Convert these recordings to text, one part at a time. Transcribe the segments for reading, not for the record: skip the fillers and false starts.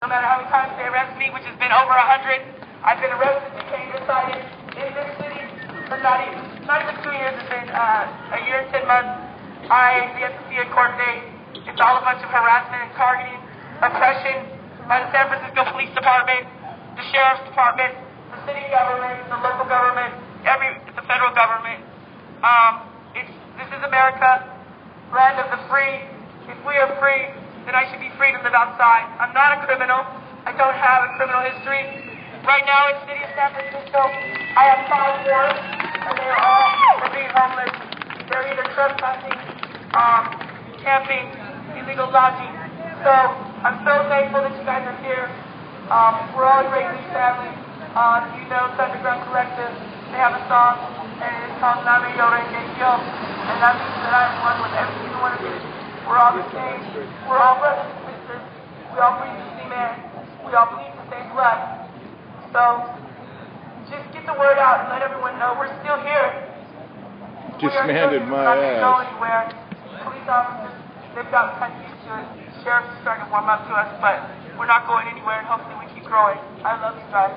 No matter how many times they arrest me, which has been over 100, I've been arrested, detained, decided in this city for not even 2 years. It's been a year and 10 months. I have yet to see a court date. It's all a bunch of harassment and targeting, oppression by the San Francisco Police Department, the Sheriff's Department, the city government, the local government, the federal government. This is America, land of the free. If we are free, then I should be free to live outside. I'm not a criminal. I don't have a criminal history. Right now in the city of San Francisco, I have 5 warrants, and they are all for being homeless. They're either trespassing, camping, illegal lodging. So I'm so thankful that you guys are here. We're all a great big family. You know Underground Collective, they have a song, and it's called Name Yore Yo, and that means that I am one with every single one of you. We're all the same. We're all brothers and sisters. We all breathe the same air. We all bleed the same blood. So just get the word out and let everyone know we're still here. Dismantled my ass. We're not going to go ass. anywhere. Police officers, they've got kind of used to it. Sheriff's is starting to warm up to us, but we're not going anywhere, and hopefully we keep growing. I love you guys.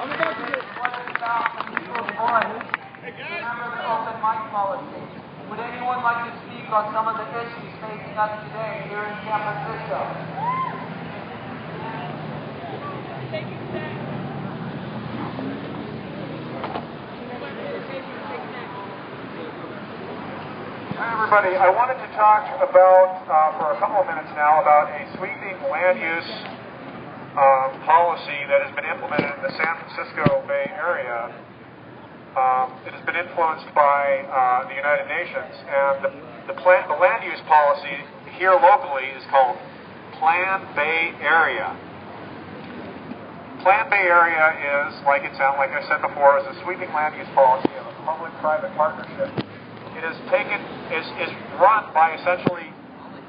I'm about to get one about remember the open mic policy. Would anyone like to speak on some of the issues facing us today here in San Francisco? Hi everybody, I wanted to talk about, for a couple of minutes now, about a sweeping land use policy that has been implemented in the San Francisco Bay Area. It has been influenced by the United Nations, and the land use policy here locally is called Plan Bay Area. Plan Bay Area is, like I said before, is a sweeping land use policy of a public-private partnership. It is run by essentially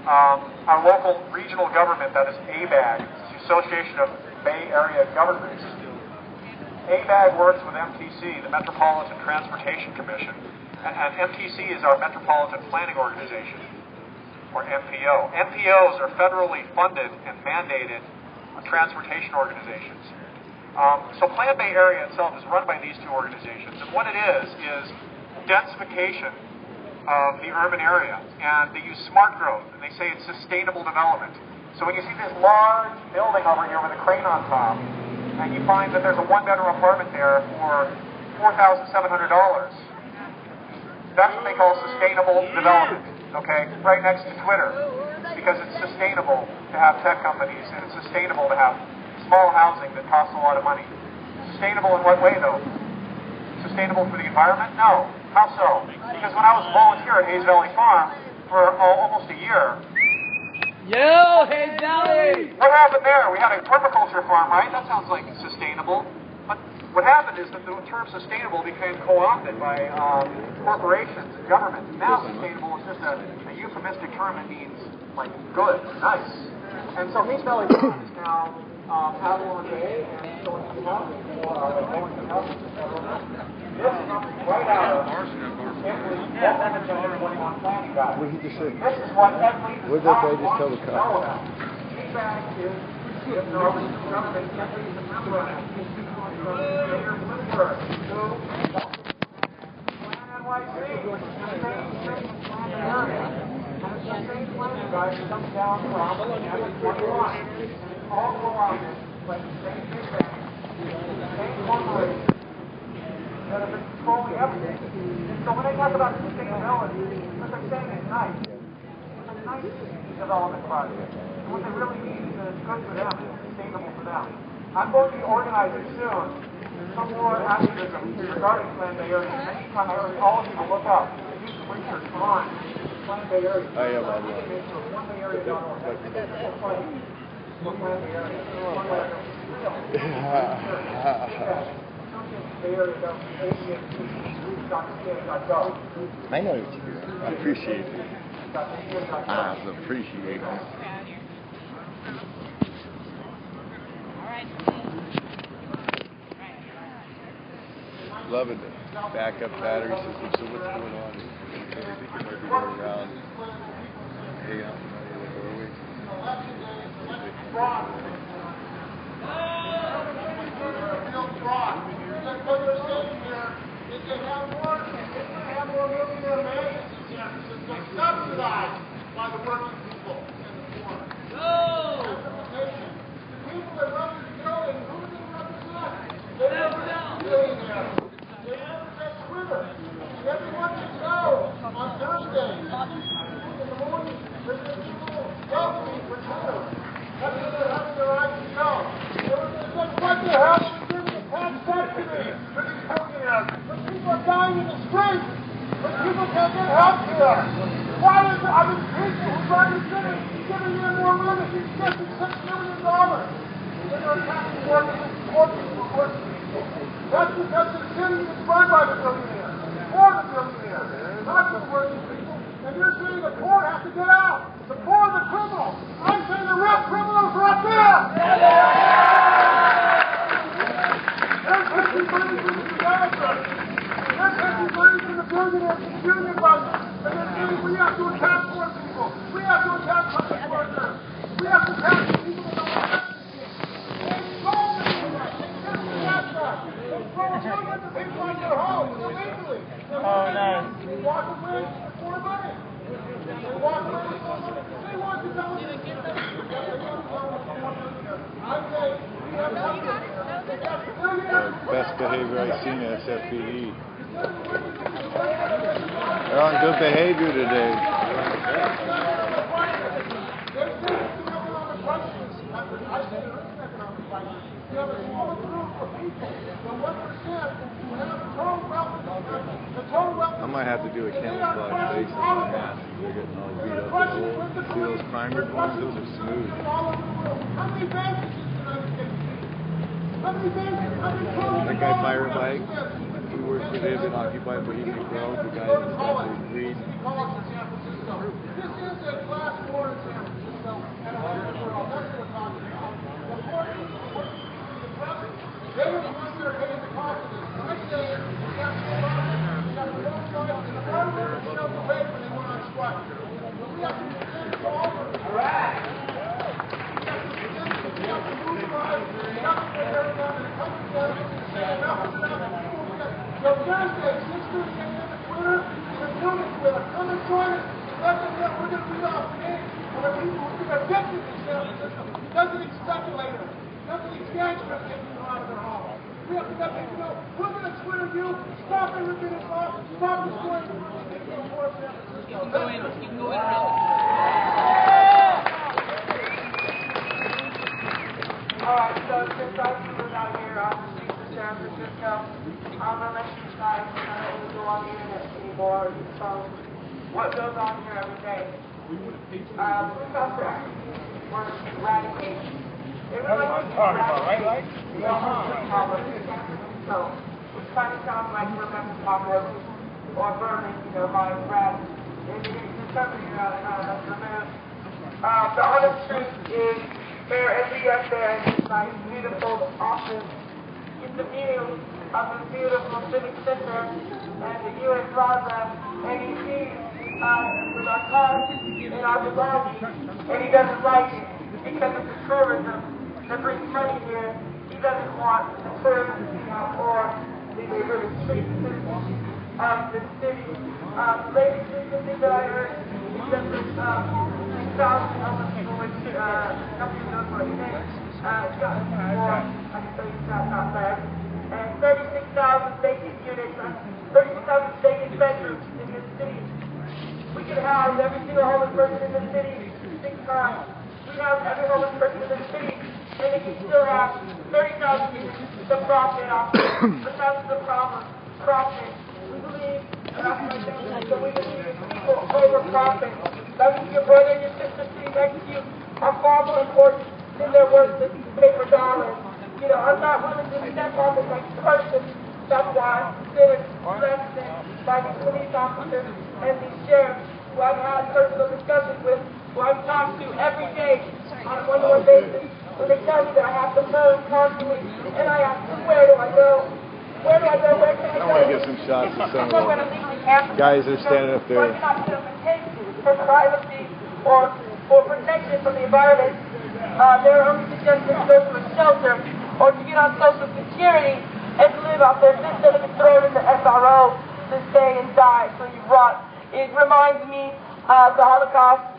our local regional government, that is ABAG, the Association of Bay Area Governments. ABAG works with MTC, the Metropolitan Transportation Commission, and MTC is our Metropolitan Planning Organization, or MPO. MPOs are federally funded and mandated transportation organizations. So Plan Bay Area itself is run by these two organizations, and what it is densification of the urban area, and they use smart growth, and they say it's sustainable development. So when you see this large building over here with a crane on top, and you find that there's a 1-bedroom apartment there for $4,700. That's what they call sustainable development, okay? Right next to Twitter, because it's sustainable to have tech companies, and it's sustainable to have small housing that costs a lot of money. Sustainable in what way, though? Sustainable for the environment? No. How so? Because when I was a volunteer at Hayes Valley Farm for almost a year, Yo, Hayes Valley! what happened there? We had a permaculture farm, right? That sounds like sustainable. But what happened is that the term sustainable became co-opted by corporations and government. Now sustainable is just a euphemistic term that means, like, good, nice. And so Hayes Valley Farm is now Avalon Bay and going to housing for low-income housing. This is right out of planning guide. What did he just say? This is what every What did that guy just tell the cop? Feedback is if the government can't read the number on it. Mayor Bloomberg, who Plan NYC, the same planning guide that comes down from every 21. All go on this, but the same feedback, the same corporation that have been controlling everything. So when they talk about sustainability, what they're saying is nice. It's a nice development project. And what they really mean is that it's good for them, it's sustainable for them. I'm going to be organizing soon some more activism regarding Plan Bay Area. Anytime I urge all of you to look up, do some research on Plan Bay Area. I am on that. PlanBayArea.org. Plan Bay Area. I know what you do. I appreciate it. I appreciate it. Loving it. Backup battery system. So what's going on? Everything might be going around. Hang out in the doorway. fraud. Real fraud. And what they're saying here is they have more millionaire mansions in San Francisco subsidized by the working people and the poor. Gentrification. The people that run this building, who do they represent? They represent billionaires. They represent Twitter. Everyone should know on Thursdays in the morning, there's going to be people welcoming for Twitter. That's what they're having their eyes to show. It's like they're having to give a tax subsidy for these billionaires. When people are dying in the streets, when people can't get health care. Why is it? I mean, people who run the city giving them more money, $56 million. Then they're attacking working people. That's because the city is run by the billionaires, for the billionaires, not for the working people. And you're saying the poor have to get out. The poor are the criminals. I'm saying the real criminals are up there. They're taking money from the developers. They're taking money from the billionaires and union budget. And they're saying we have to attack poor people. We have to attack public workers. We have to attack the people that don't have to. They stole the people. They took the contract. They stole millions of people out of their homes illegally. Oh, nice. They walk away for money. They walk away with more money. They want to know that I say we have Best behavior I've seen at SFPD. They're on good behavior today. I might have to do a camouflage face on my mask. They're getting all beat up. See those primer ones? Those are smooth. That guy Fire Bike, he works with him and occupied Bohemian Grove. The guy that's got the green. This is a class war in San Francisco, and that's what we're talking about. They were the ones that are paying the cost of this. I say we have to show the way when they went on strike. We have to begin to all of it. All right. We have to move on. We have to get everyone to come together and say enough is enough. So Thursday, 6:30 a.m. at Twitter, the Twitter. Come and join us. Let them know we're going to beat off the game. When people who are addicted to San Francisco, doesn't speculate on it. Doesn't exaggerate taking them out of their home. We have to let people know we're going to Twitter you. Stop everything that's wrong. Stop destroying the world. Keep going for San Francisco. Keep going, brother. Alright, so since I was out here on the streets of San Francisco, I'm going to let you guys go on the internet anymore. So, what goes on here every day? Suffering or eradication. It really is eradication. So, which kind of sounds like Rebecca Tacos or burning, by rats. It is determining that's removed. The honest truth is, there every up there in this nice, beautiful office, in the view of this beautiful civic center and the U.S. Plaza, and he sees with our cars and our belongings, and he doesn't like it because of the tourism that brings money here. He doesn't want the tourism for the neighborhood street citizens of the city. Latest thing that I heard is that there's 6,000 other people which nobody knows what it is. Gotten more, I can tell you that's not bad. And 36,000 vacant units, 36,000 vacant bedrooms in this city. We could house every single homeless person in the city 6 times. We house every homeless person in the city, and they can still have 30,000 units to profit off. But that's the problem. Profit. We believe, so we believe people over profit. That means your brother and your sister sitting next to you are far more important than their worth of paper dollars. I'm not willing to step on this like person. That's why I'm considered less than by these police officers and these sheriffs who I've had personal discussions with, who I've talked to every day on a one-on-one basis, when they tell me that I have to move constantly, and I ask them, where do I go? Where do I go? Where can I go? I want to get some shots of some of the guys that are standing up there. For privacy or for protection from the environment. Their only suggestion is to go to a shelter or to get on Social Security and to live off their system and be thrown in the SRO to stay and die so you rot. It reminds me of the Holocaust,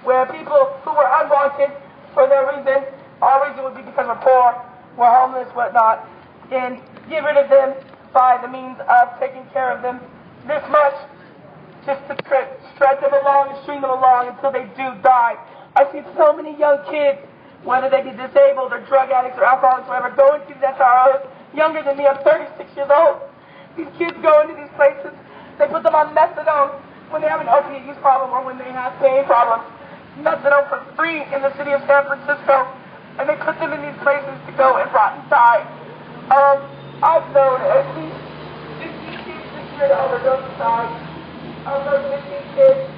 where people who were unwanted for their reason, our reason would be because we're poor, we're homeless, whatnot, and get rid of them by the means of taking care of them this much, just to stretch them along and string them along until they do die. I see so many young kids, whether they be disabled or drug addicts or alcoholics, whatever, go into these SROs, younger than me, I'm 36 years old. These kids go into these places, they put them on methadone when they have an opiate use problem or when they have pain problems. Methadone for free in the city of San Francisco, and they put them in these places to go and rot and die. I've known at least 15 kids this year to overdose and die. Of those 15 kids,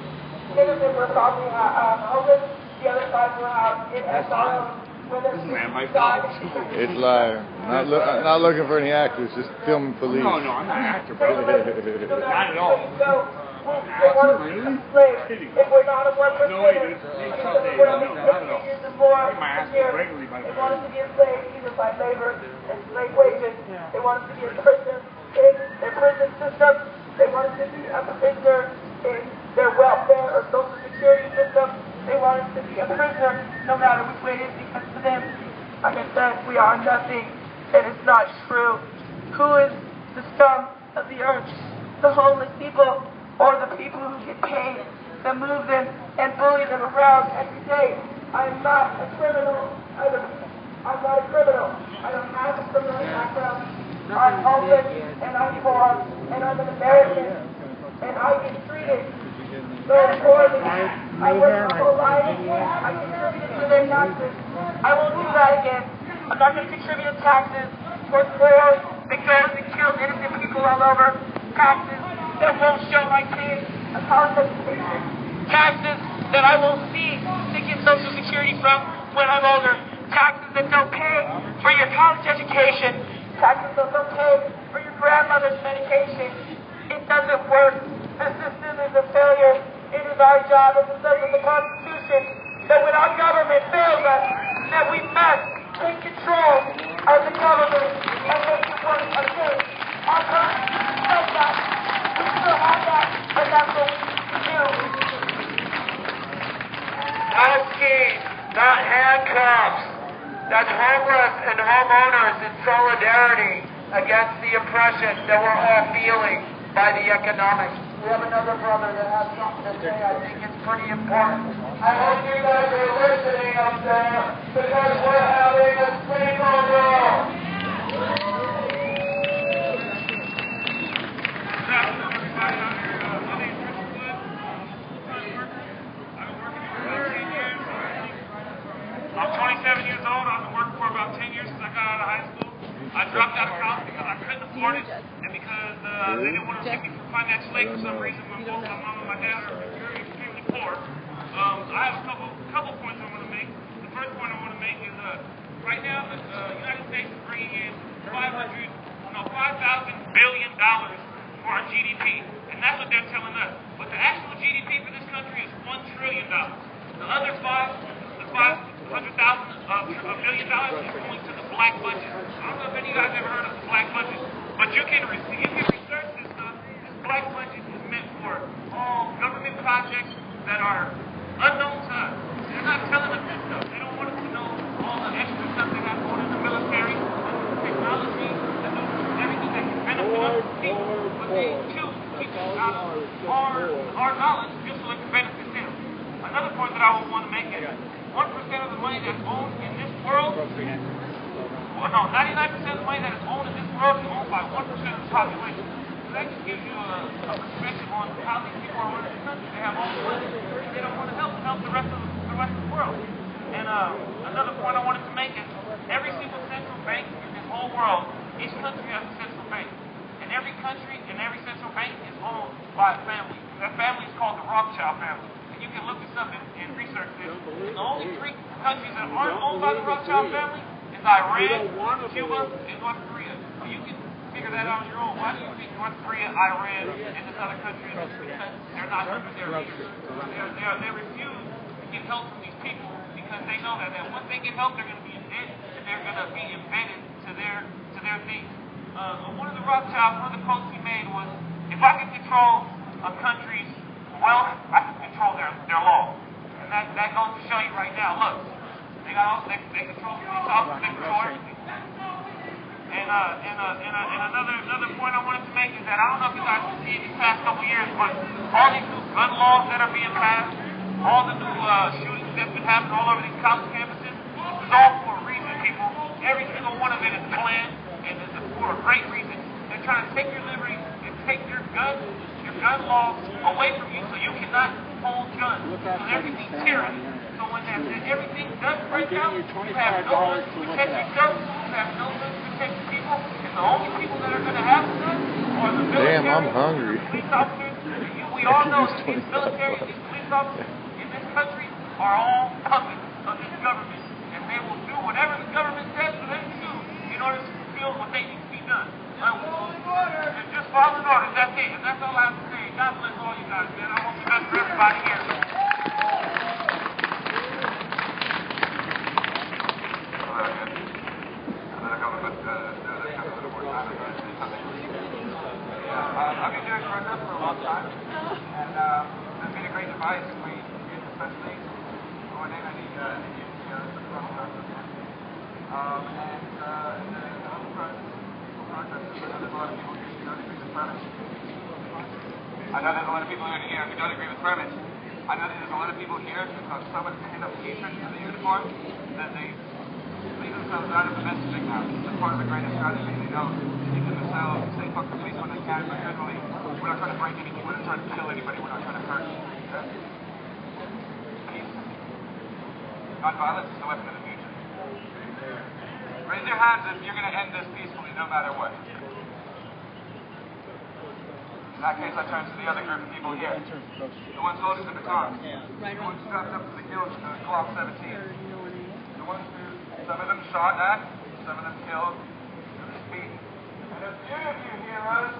10 of them were probably homeless, the other 5 were out in SRO. It's live. Not looking for any actors, just filming for leads. No, I'm not an actor, bro. Not at all. They want to be enslaved. If we're not a 1%, we're not at all. They want us to be enslaved either by labor and slave wages. They want us to be a prisoner in their prison system. They want us to be a prisoner in their welfare or social security system. They want us to be a prisoner no matter which way it is, because to them, like I said, we are nothing, and it's not true. Who is the scum of the earth? The homeless people or the people who get paid to move them and bully them around every day? I am not a criminal. I'm not a criminal. I don't have a criminal background. I'm homeless, and I'm poor, and I'm an American, and I get treated so poorly. I work my whole life. I contributed to their taxes. I won't do that again. I'm not going to contribute taxes towards wars that goes and kills innocent people all over. Taxes that won't show my kids a college education. Taxes that I won't see to get Social Security from when I'm older. Taxes that don't pay for your college education. Taxes that don't pay for your grandmother's medication. It doesn't work. The system is a failure. It is our job, as it says in the Constitution, that when our government fails us, that we must take control of the government and make it work again. Our Constitution says that. We still have that, and that's what we need to do. Not skis, not handcuffs. That's homeless and homeowners in solidarity against the oppression that we're all feeling by the economics. We have another brother that has something to say. I think it's pretty important. I hope you guys are listening up there, because we're having a sleepover. I'm 27 years old. I've been working for about 10 years since I got out of high school. I dropped out of college because I couldn't afford it, and because they didn't want to take me for financial aid for some reason, when both my mom and my dad are extremely poor. I have a couple points I want to make. The first point I want to make is right now the United States is bringing in $5,000 billion for our GDP, and that's what they're telling us. But the actual GDP for this country is $1 trillion. The other $500 billion is going to the black budget. I don't know if any of you guys ever heard of the black budget, but you can research this stuff. This black budget is meant for all government projects that are unknown to us. They're not telling us this stuff. They don't want us to know all the extra stuff they have going in the military, the technology, and everything that can benefit us people. But they choose to keep us out of our knowledge just so it can benefit them. Another point that I would want to make is 1% of the money that's owned in this world, 99% of the money that is owned in this world is owned by 1% of the population. So that just gives you a perspective on how these people are running the country. They have all the money, and they don't want to help the rest of the world. And another point I wanted to make is every single central bank in this whole world, each country has a central bank. And every country and every central bank is owned by a family. That family is called the Rothschild family. You can look this up and research this. The only 3 countries that aren't owned by the Rothschild family is Iran, Cuba, and North Korea. So you can figure that out on your own. Why do you think North Korea, Iran, and this other country? Because they're not under their leaders. They refuse to get help from these people because they know that once they get help, they're going to be in debt and they're going to be embedded to their thing. One of the Rothschilds, one of the quotes he made was, if I can control a country's wealth, I can control their law. And that goes to show you right now, look, they control police officers, they control everything. And another point I wanted to make is that I don't know if you guys have seen these past couple years, but all these new gun laws that are being passed, all the new shootings that's been happening all over these college campuses, this is all for a reason, people. Every single one of it is planned, and it's for a great reason. They're trying to take your liberty and take your gun laws away from you so you cannot hold guns. So everything's tyranny. So when everything does break out, you have no guns to protect yourself, you have no guns to protect your people, and the only people that are going to have guns are the military, Damn, I'm hungry. the police officers. We all know that these military and these police officers in this country are all puppets of this government, and they will do whatever the government says for them to do in order to fulfill what they need to be done. And just following orders, that's it. And that's all I have to say. God bless all you guys, man. I want the best for everybody here. I've been doing protests for a long time, and there's been a great device we use, especially when I need I know there's a lot of people here who don't agree with premise. I know there's a lot of people here who have so much pent up hatred for the uniform that they leave themselves out of the messaging now. It's part of a greater strategy. They know they can themselves say fuck the police when they can, but generally we're not trying to break anything, we're not trying to kill anybody, we're not trying to hurt. Peace. Non-violence is the weapon of the future. Raise your hands if you're going to end this peacefully, no matter what. In that case, I turn to the other group of people here. The ones holding the batons. The ones strapped up to the kills to Glock 17. The ones who, some of them shot at, some of them killed, others beaten. And a few of you heroes,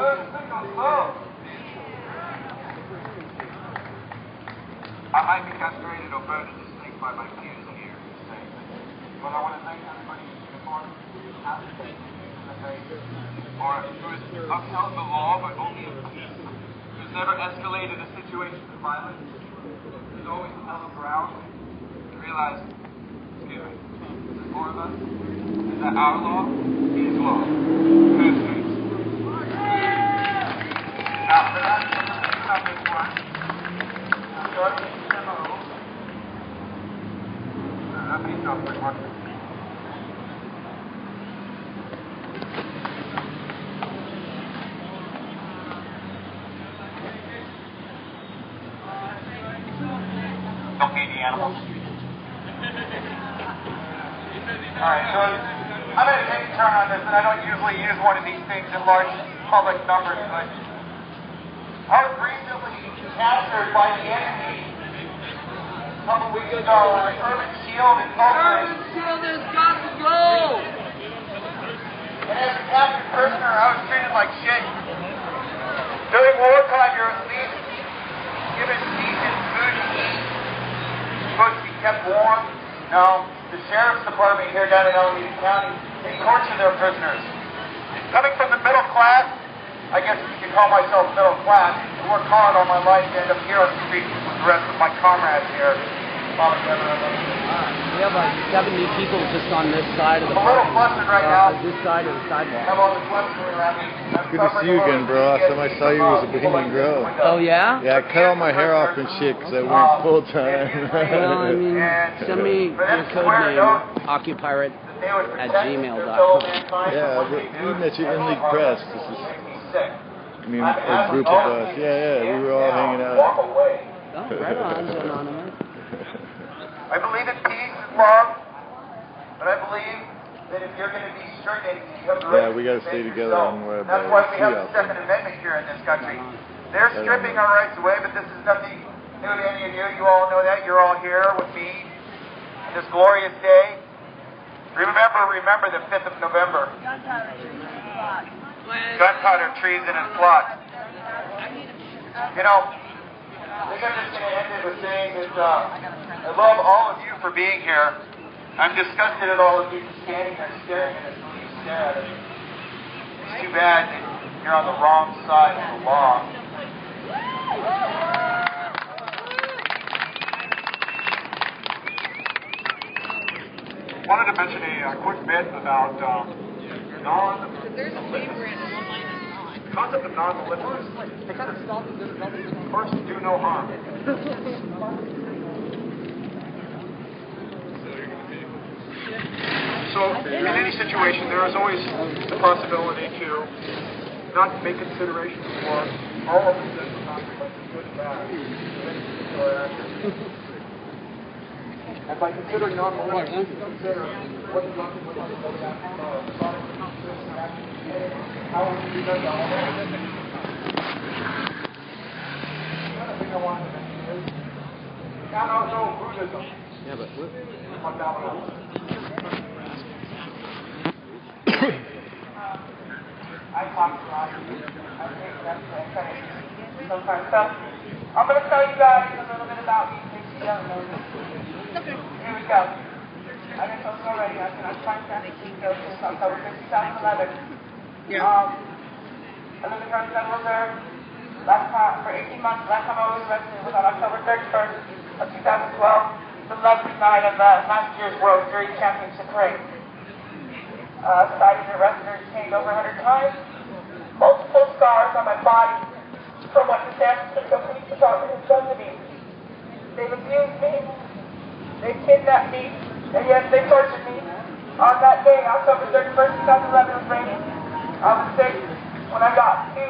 those single souls. I might be castrated or burned at the stake by my peers here, but I want to thank everybody in uniform, or who has upheld the law but only in peace, who's never escalated a situation to violence, who's always held ground, and realized, excuse me, there's more of us, and that our law is law. Who's streets? Now, for that, about this one, I'm going to demo. How many jobs are working? Don't feed the animals. Alright, so I'm going to take a turn on this, and I don't usually use one of these things in large public numbers, but I was recently captured by the enemy a couple weeks ago on Urban Shield in Oakland. Urban Shield has got to go! And as a captured prisoner, I was treated like shit. During wartime, you're at least given decent food to eat. Supposed to be kept warm. No, the sheriff's department here down in Alameda County, they torture their prisoners. Coming from the middle class, I guess you can call myself middle class, I worked hard all my life to end up here on the street with the rest of my comrades here. We have like 70 people just on this side of the I'm a little flustered right now. this side of the sidewalk. Have all this flustered around me. Good to see you again, bro. Last time I saw you was a Bohemian Grove. Oh yeah? Yeah, I cut all my hair off and shit because I went full time. Well, I mean, send me your code name, occupirate@gmail.com. Yeah, we met you in inLeague Press. This is, I mean, a group of us. Yeah, we were all hanging out. Oh, right on, Anonymous. I believe in peace and love, but I believe that if you're going to be exterminated, you have the right we got to stay together on web. That's why we have the Second Amendment here in this country. They're stripping our rights away, but this is nothing new to any of you. You all know that. You're all here with me on this glorious day. Remember the 5th of November. Gunpowder treason and plot. You know, think I'm just going to end it with saying that I love all of you for being here. I'm disgusted at all of you standing there staring at us when you stare at us. It's too bad that you're on the wrong side of the law. Wanted to mention a quick bit about concept of non-malignance. First, do no harm. So, in any situation, there is always the possibility to not make consideration for all of the potential consequences, good and bad, of any particular action. And by considering non-malignance, consider what the consequences of the action are. How will you do that? The other thing I wanted to mention is, I don't know Buddhism. Yeah, but what? I talk a lot. I think that's kind of sometimes. So I'm going to tell you guys a little bit about me in case you don't know. Here we go. I didn't tell you already. I've been on San Francisco since October 2011. I lived in Grand Central Reserve for 18 months. Last time I was arrested was on October 31st of 2012, the lovely night of last year's World Series Championship parade. Cited and arrested or detained over 100 times. Multiple scars on my body from what the San Francisco Police Department has done to me. They've abused me. They've kidnapped me. And yes, they tortured me. On that day, October 31st, 2011, it was raining. I was sick. When I got to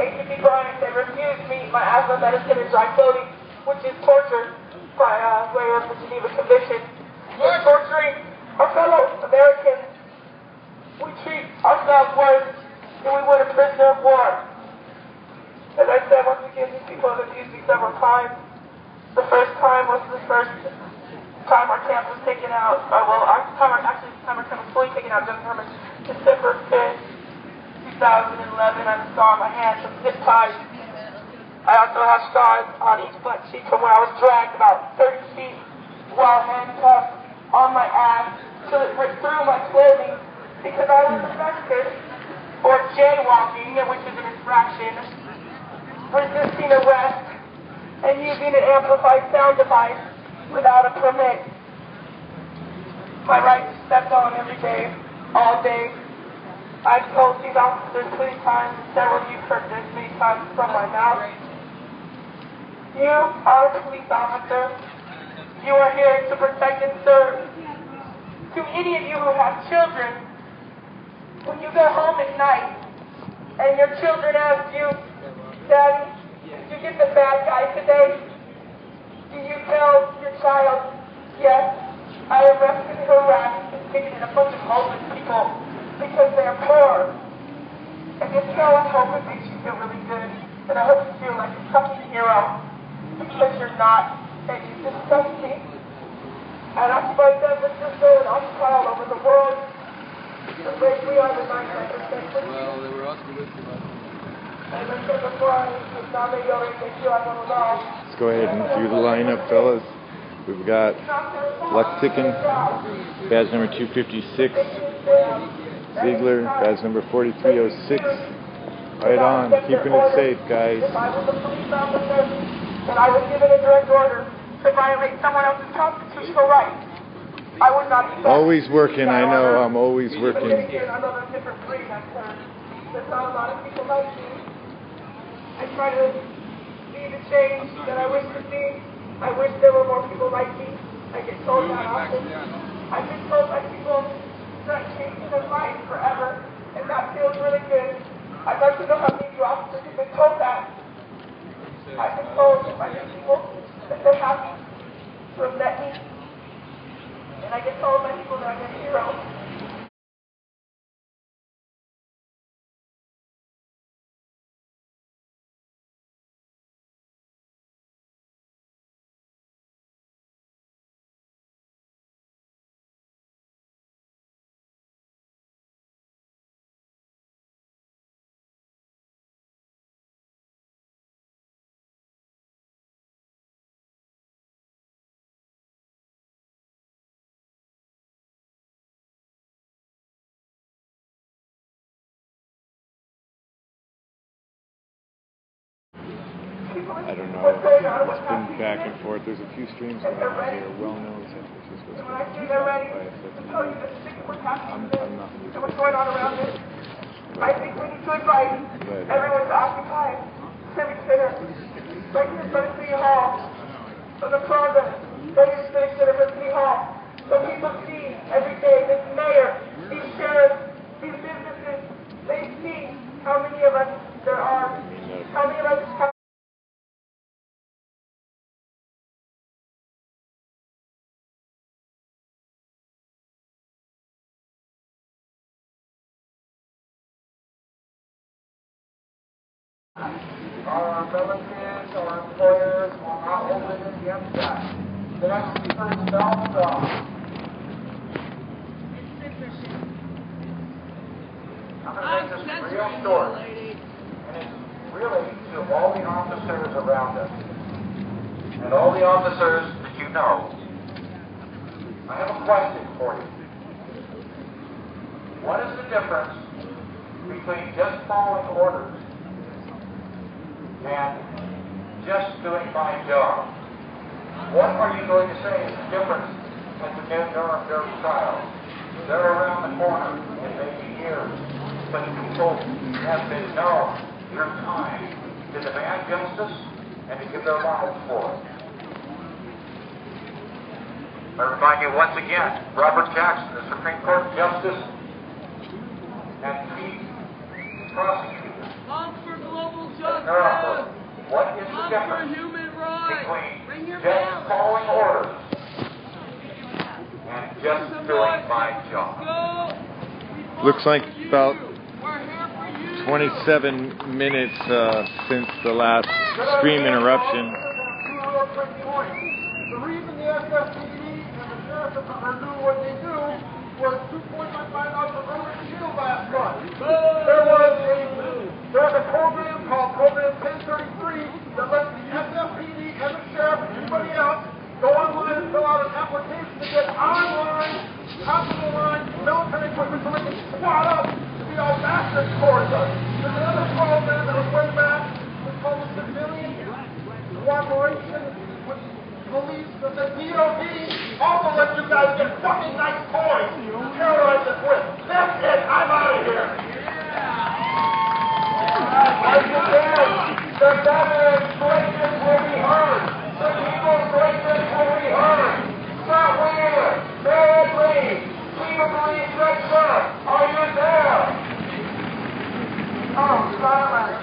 ATP Bryant, they refused me my asthma medicine and dry clothing, which is torture by way of the Geneva Convention. We're torturing our fellow Americans. We treat ourselves worse than we would a prisoner of war. As I said, once again, these people have abused me several times. The first time was the first time our camp was taken out. Our time our camp was fully taken out, December 5th, 2011. I have a scar on my hand from zip ties. I also have scars on each butt cheek from where I was dragged about 30 feet while handcuffed on my ass till it ripped through my clothing because I was arrested for jaywalking, which is an infraction, resisting arrest, and using an amplified sound device without a permit. My rights stepped on every day, all day. I've told these officers 20 times, and several of you heard this many times from my mouth. You are a police officer. You are here to protect and serve. To any of you who have children, when you go home at night and your children ask you, Daddy, did you get the bad guy today? Do you tell your child, yes, I arrested, harassed, and taken a bunch of homeless people because they're poor? And if so, I hope it makes you feel really good. And I hope you feel like a fucking hero. Because you're not, and you disgust me. And that's why San Francisco and occupy all over the world. The place we are the 99%. Well, they were asking us about. As I said before, it's not maybe already they feel like one of those. Let's go ahead and do the lineup, fellas. We've got Luck Ticking, badge number 256. Ziegler, badge number 4306. Right on, keeping it safe, guys. If I was a police officer and I was given a direct order to violate someone else's constitutional rights, I would not be back. Always working, I know, I'm always working. I love a different breed, I've heard. There's not a lot of people like me. I try to be the change that I wish to see. I wish there were more people like me. I get told that often. I've been told by people that change their life forever, and that feels really good. I'd like to know how many of you officers have been told that. I've been told by people that they're happy to have met me, and I get told by people that I'm a hero. I don't know. It's been back and forth. There's a few streams going on here. Well-known San Francisco. When I see they're ready to tell you the things what's happening and what's going on around it, I think we need to invite everyone to occupy Civic Center, right here in front of City Hall, on the plaza, right here in Civic Center for City Hall, so people see every day this mayor, these sheriffs, these businesses, they see how many of us there are, how many of us have our relatives, our employers will not hold it against that. The next speaker is Belmont. I'm going to make this real short, and it's really to all the officers around us, and all the officers that you know. I have a question for you. What is the difference between just following orders and just doing my job? What are you going to say is the difference at the Durham trial? They're around the corner, it may be years, but people have been known through time to demand justice and to give their lives for it. I remind you once again, Robert Jackson, the Supreme Court Justice and Chief Prosecutor. Come for global justice. What is the difference between just following orders and just doing my job? Looks like about 27 minutes since the last stream interruption. The reason the SFPD and the sheriff are doing what they do was 2.5 miles of road shield last month. There was a program called Program 1033 that lets the SFPD and the sheriff and anybody else go online and fill out an application to get online, hospital line, military equipment so they can squat up to be all bastard towards us. There's another program that was way back. It's called the Civilian Cooperation with Police. The DOD also lets you guys get fucking nice toys to terrorize us with. That's it. I'm out of here. Once again, the veterans' voices will be heard. The people's voices will be heard. Scott Wheeler, Mary Lee, Chief of Police Rick Sharp, are you there? Oh, silence.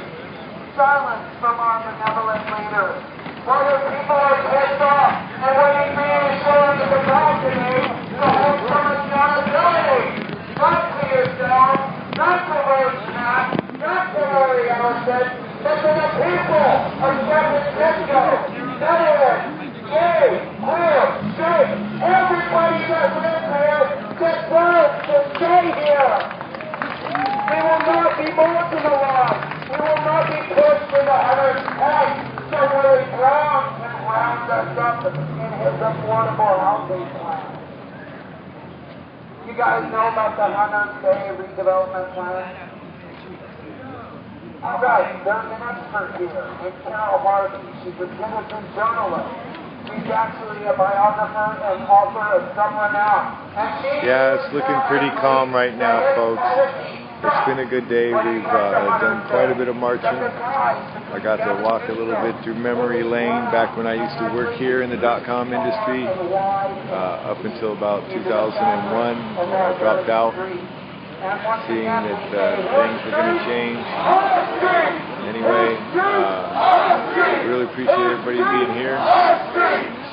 Silence from our benevolent leaders. While the people are pissed off and waiting for you to show up at the balcony to hold some accountability. Not to yourself, not to Rose Snack, not to Larry Ellison, but to the people of San Francisco. Veterans, gay, queer, straight, everybody that lives here deserves to stay here. We will not be marginalized. We will not be pushed in the hunter's head so Willie Brown can round us up in his affordable housing plan. You guys know about the Hunter's Bay redevelopment plan? All right, there's an expert here, named Carol Harvey. She's a citizen journalist. She's actually a biographer and author of some renown. Yeah, it's looking pretty calm right now, folks. It's been a good day. We've done quite a bit of marching. I got to walk a little bit through memory lane back when I used to work here in the .com industry up until about 2001 when I dropped out, seeing that things were going to change. Anyway, really appreciate everybody being here,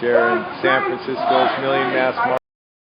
sharing San Francisco's Million Mass March.